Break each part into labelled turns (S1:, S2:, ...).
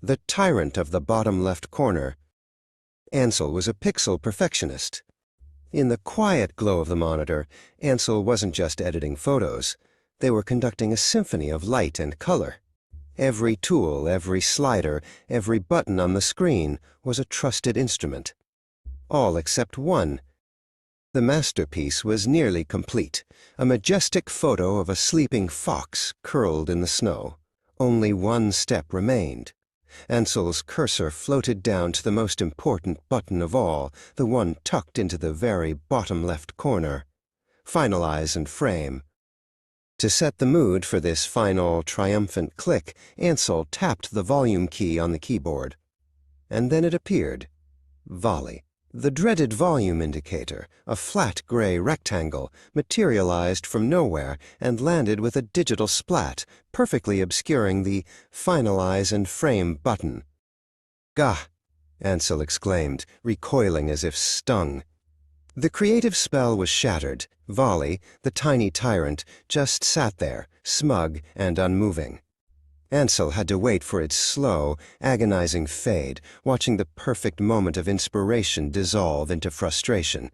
S1: the Tyrant of the bottom left corner. Ansel was a pixel perfectionist. In the quiet glow of the monitor, Ansel wasn't just editing photos. They were conducting a symphony of light and color. Every tool, every slider, every button on the screen was a trusted instrument. All except one. The masterpiece was nearly complete, a majestic photo of a sleeping fox curled in the snow. Only one step remained. Ansel's cursor floated down to the most important button of all, the one tucked into the very bottom left corner. Finalize and frame. To set the mood for this final, triumphant click, Ansel tapped the volume key on the keyboard. And then it appeared. Volley. The dreaded volume indicator, a flat gray rectangle, materialized from nowhere and landed with a digital splat, perfectly obscuring the Finalize and Frame button. "Gah!" Ansel exclaimed, recoiling as if stung. The creative spell was shattered. Volley, the tiny tyrant, just sat there, smug and unmoving. Ansel had to wait for its slow, agonizing fade, watching the perfect moment of inspiration dissolve into frustration.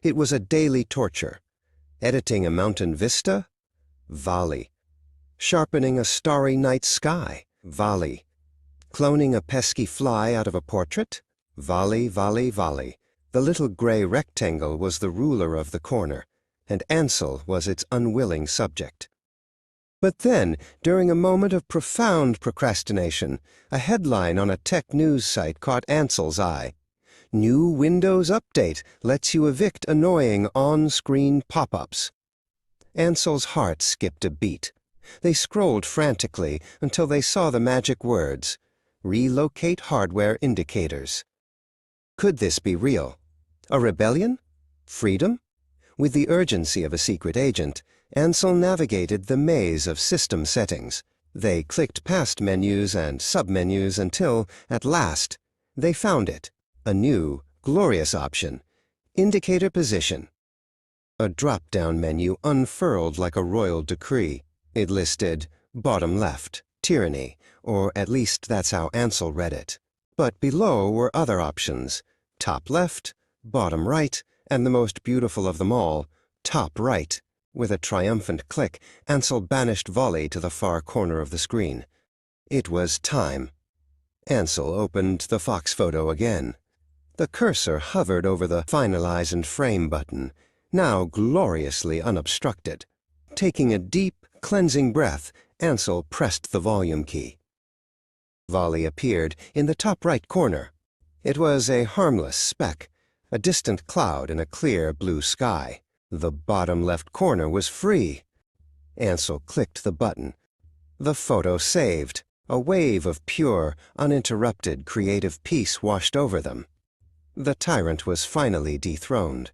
S1: It was a daily torture. Editing a mountain vista? Volley. Sharpening a starry night sky? Volley. Cloning a pesky fly out of a portrait? Volley, volley, volley. The little gray rectangle was the ruler of the corner, and Ansel was its unwilling subject. But then, during a moment of profound procrastination, a headline on a tech news site caught Ansel's eye. "New Windows update lets you evict annoying on-screen pop-ups." Ansel's heart skipped a beat. They scrolled frantically until they saw the magic words, "Relocate hardware indicators." Could this be real? A rebellion? Freedom? With the urgency of a secret agent, Ansel navigated the maze of system settings. They clicked past menus and submenus until, at last, they found it. A new, glorious option. Indicator position. A drop-down menu unfurled like a royal decree. It listed, bottom left, tyranny, or at least that's how Ansel read it. But below were other options. Top left, bottom right, and the most beautiful of them all, top right. With a triumphant click, Ansel banished Volley to the far corner of the screen. It was time. Ansel opened the Fox photo again. The cursor hovered over the Finalize and Frame button, now gloriously unobstructed. Taking a deep, cleansing breath, Ansel pressed the volume key. Volley appeared in the top right corner. It was a harmless speck, a distant cloud in a clear blue sky. The bottom left corner was free. Ansel clicked the button. The photo saved. A wave of pure, uninterrupted creative peace washed over them. The tyrant was finally dethroned.